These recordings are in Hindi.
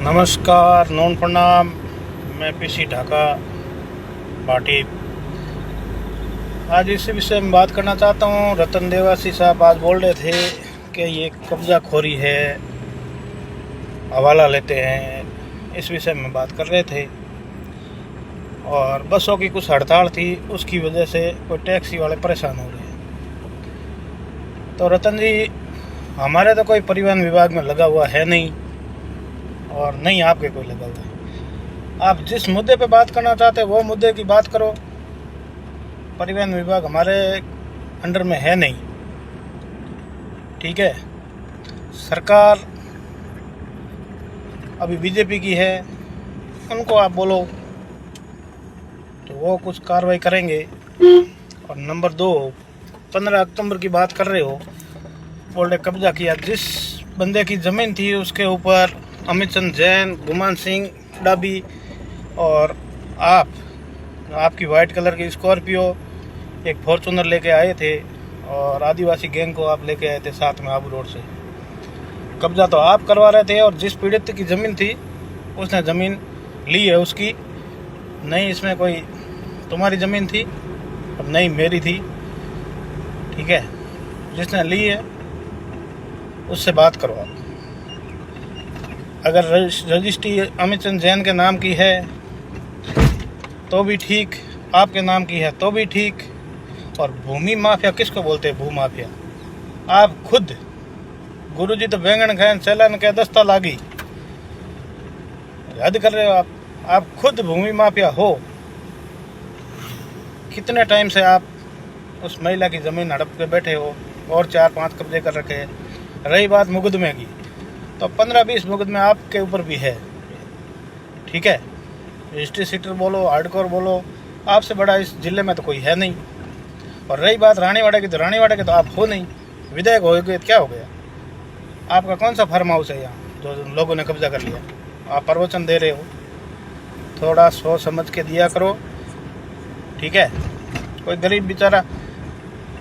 नमस्कार, नोन प्रणाम। मैं पीसी ढाका भाटी। आज इस विषय में बात करना चाहता हूँ। रतन देवासी साहब आज बोल रहे थे कि ये कब्जा खोरी है, हवाला लेते हैं, इस विषय में बात कर रहे थे। और बसों की कुछ हड़ताल थी, उसकी वजह से कोई टैक्सी वाले परेशान हो रहे हैं। तो रतन जी, हमारे तो कोई परिवहन विभाग में लगा हुआ है नहीं और नहीं आपके कोई लगा हुआ है। आप जिस मुद्दे पे बात करना चाहते हैं वो मुद्दे की बात करो। परिवहन विभाग हमारे अंडर में है नहीं, ठीक है। सरकार अभी बीजेपी की है, उनको आप बोलो तो वो कुछ कार्रवाई करेंगे। और नंबर 2, 15 अक्टूबर की बात कर रहे हो, बोल रहे कब्जा किया। जिस बंदे की ज़मीन थी उसके ऊपर अमित चंद जैन, गुमान सिंह डाबी और आपकी वाइट कलर की स्कॉर्पियो, एक फॉर्चूनर लेके आए थे और आदिवासी गैंग को आप लेके आए थे साथ में आबू रोड से। कब्जा तो आप करवा रहे थे और जिस पीड़ित की ज़मीन थी उसने ज़मीन ली है उसकी। नहीं इसमें कोई तुम्हारी ज़मीन थी और नहीं मेरी थी, ठीक है। जिसने ली है उससे बात करो आप। अगर रजिस्ट्री अमित चंद जैन के नाम की है तो भी ठीक, आपके नाम की है तो भी ठीक। और भूमि माफिया किसको बोलते हैं? भू माफिया। आप खुद गुरुजी तो बैंगन खाए चलन के दस्ता लागी, याद कर रहे हो आप खुद भूमि माफिया हो। कितने टाइम से आप उस महिला की ज़मीन हड़प के बैठे हो और 4-5 कब्जे कर रखे हैं। रही बात मुकदमे की, तो 15-20 मुकदमे आपके ऊपर भी है, ठीक है। हिस्ट्री सीटर बोलो, हार्डकोर बोलो, आपसे बड़ा इस जिले में तो कोई है नहीं। और रही बात रानीवाड़ा की, तो रानीवाड़ा के तो आप हो नहीं, विधायक हो गए क्या हो गया? आपका कौन सा फार्म हाउस है यहाँ जो लोगों ने कब्जा कर लिया? आप प्रवचन दे रहे हो, थोड़ा सोच समझ के दिया करो, ठीक है। कोई गरीब बेचारा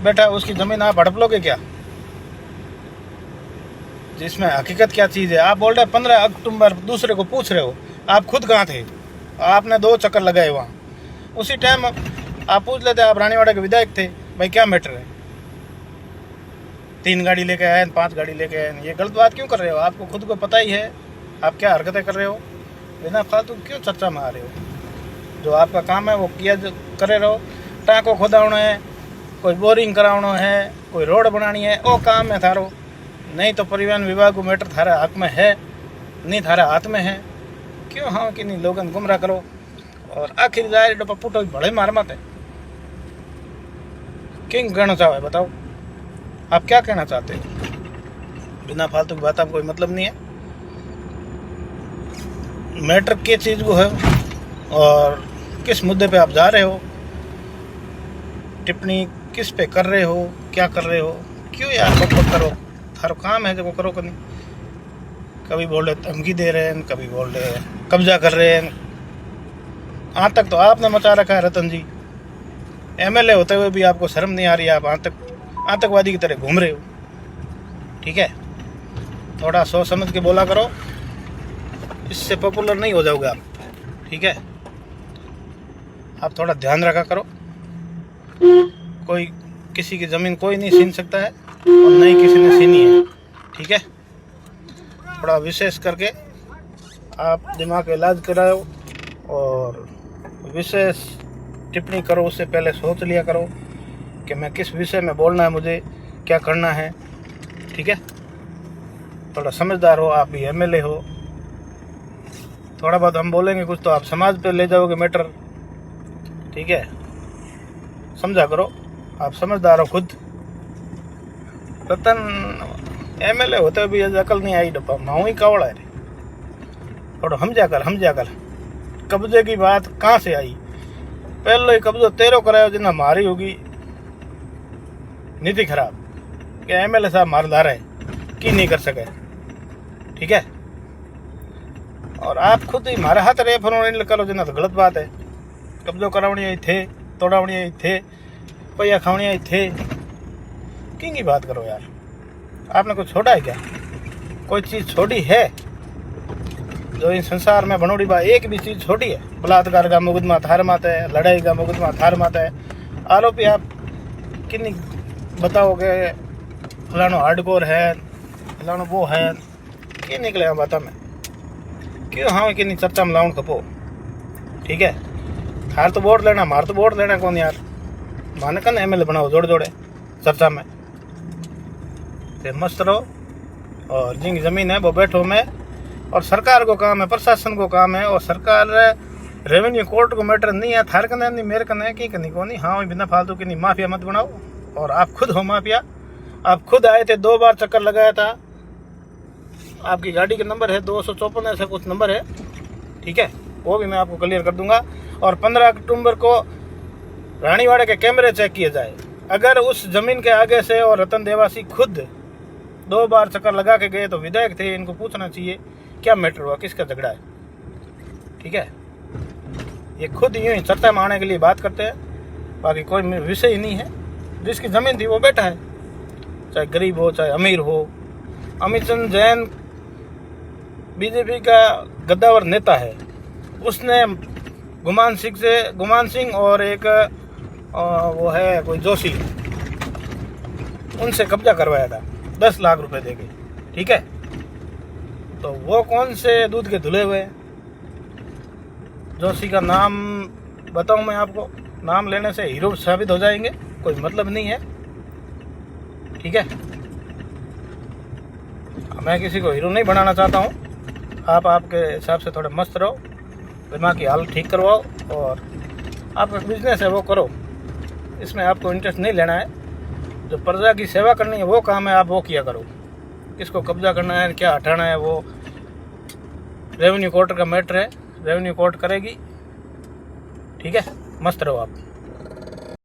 बैठा, उसकी ज़मीन आप हड़प लोगे क्या? जिसमें हकीकत क्या चीज़ है? आप बोल रहे 15 अक्टूबर, दूसरे को पूछ रहे हो। आप खुद कहाँ थे? आपने 2 चक्कर लगाए वहाँ। उसी टाइम आप पूछ लेते, आप रानीवाड़ा के विधायक थे, भाई क्या मैटर है? 3 गाड़ी लेके आए, 5 गाड़ी लेके आए, ये गलत बात क्यों कर रहे हो? आपको खुद को पता ही है आप क्या हरकतें कर रहे हो। बिना फालतू क्यों चर्चा में आ रहे हो? जो आपका काम है वो किया करे रहो। टाँको खोदावना है, कोई बोरिंग करावना है, कोई रोड बनानी है, वो काम है थारो। नहीं तो परिवहन विभाग को मैटर थारे हाथ में है नहीं, थारे हाथ में है। क्यों हाँ कि नहीं लोगन गुमराह करो। और आखिर जाए डपा पुटो बड़े मार मत है। क्यों कहना चाहो है बताओ, आप क्या कहना चाहते हो? बिना फालतू की बात आपको कोई मतलब नहीं है। मैटर के चीज़ को है और किस मुद्दे पे आप जा रहे हो, टिप्पणी किस पे कर रहे हो, क्या कर रहे हो? क्यों यार बकबक करो, थारो काम है जो करो कि नहीं। कभी बोल रहे धमकी दे रहे हैं, कभी बोल रहे कब्जा कर रहे हैं। आज तक तो आपने मचा रखा है रतन जी। एमएलए होते हुए भी आपको शर्म नहीं आ रही, आप आतंकवादी की तरह घूम रहे हो, ठीक है। थोड़ा सोच समझ के बोला करो, इससे पॉपुलर नहीं हो जाओगे आप, ठीक है। आप थोड़ा ध्यान रखा करो। कोई किसी की ज़मीन कोई नहीं छीन सकता है और नहीं किसी ने छीनी है, ठीक है। थोड़ा विशेष करके आप दिमाग का इलाज कराओ और विशेष टिप्पणी करो, उससे पहले सोच लिया करो कि मैं किस विषय में बोलना है, मुझे क्या करना है, ठीक है। थोड़ा समझदार हो, आप भी एमएलए हो। थोड़ा बहुत हम बोलेंगे कुछ तो आप समाज पे ले जाओगे मैटर, ठीक है। समझा करो, आप समझदार हो खुद। रतन एमएलए होते हुए भी अकल नहीं आई, डब्बा माऊ ही कावड़ा है। थोड़ा हम जाकर कब्जे की बात कहाँ से आई? पहले ही कब्जा तेरो करायो जिन्ना मारी होगी नीति खराब कि एमएलए साहब मारदार है कि नहीं कर सके, ठीक है। और आप खुद ही मारे हाथ रे फरोन करो जिन्ना तो गलत बात है। कब्जो करावणी थे, तोड़ावणी थे, पैया खावणी थे, की बात करो यार। आपने कुछ छोड़ा है क्या? कोई चीज़ छोड़ी है? जो इन संसार में बनोड़ी बा एक भी चीज़ छोटी है। बलात्कार का मुकदमा थार माता है, लड़ाई का मुकदमा थार माता है। आरोपी आप किन्नी बताओगे फलानो हार्डकोर है, फलानो वो है, क्या निकले बता में क्यों हाँ कि चर्चा में लाउन खपो। ठीक है, थार तो वोट लेना, मार तो वोट लेना कौन यार। माने कन एमएलए बनाओ जोड़े जोड़े चर्चा में, फिर मस्त रहो और जिन जमीन है वो बैठो में। और सरकार को काम है, प्रशासन को काम है। और सरकार रेवेन्यू कोर्ट को मैटर नहीं है, थार कने नहीं मेरे कने की कनी को नहीं। हाँ बिना फालतू की नहीं, माफिया मत बनाओ। और आप खुद हो माफिया, आप खुद आए थे, 2 बार चक्कर लगाया था। आपकी गाड़ी का नंबर है 254 ऐसा कुछ नंबर है। ठीक है, वो भी मैं आपको क्लियर कर दूंगा। और 15 अक्टूबर को रानीवाड़े के कैमरे चेक किए जाए। अगर उस जमीन के आगे से और रतन देवासी खुद 2 बार चक्कर लगा के गए तो विधायक थे, इनको पूछना चाहिए क्या मैटर हुआ, किसका झगड़ा है। ठीक है, ये खुद यूं ही चर्चा में आने के लिए बात करते हैं, बाकी कोई विषय ही नहीं है। जिसकी जमीन थी वो बैठा है, चाहे गरीब हो चाहे अमीर हो। अमित चंद जैन बीजेपी का गद्दावर नेता है, उसने गुमान सिंह और एक वो है कोई जोशी, उनसे कब्जा करवाया था 10 लाख रुपए देके। ठीक है, तो वो कौन से दूध के धुले हुए। जोशी का नाम बताऊं मैं आपको, नाम लेने से हीरो साबित हो जाएंगे, कोई मतलब नहीं है। ठीक है, मैं किसी को हीरो नहीं बनाना चाहता हूं। आप आपके हिसाब से थोड़े मस्त रहो, दिमाग की हालत ठीक करवाओ और आपका बिजनेस है वो करो। इसमें आपको इंटरेस्ट नहीं लेना है। जो प्रजा की सेवा करनी है वो काम है, आप वो किया करो। किसको कब्जा करना है, क्या हटाना है, वो रेवेन्यू कोर्ट का मैटर है, रेवेन्यू कोर्ट करेगी। ठीक है, मस्त रहो आप।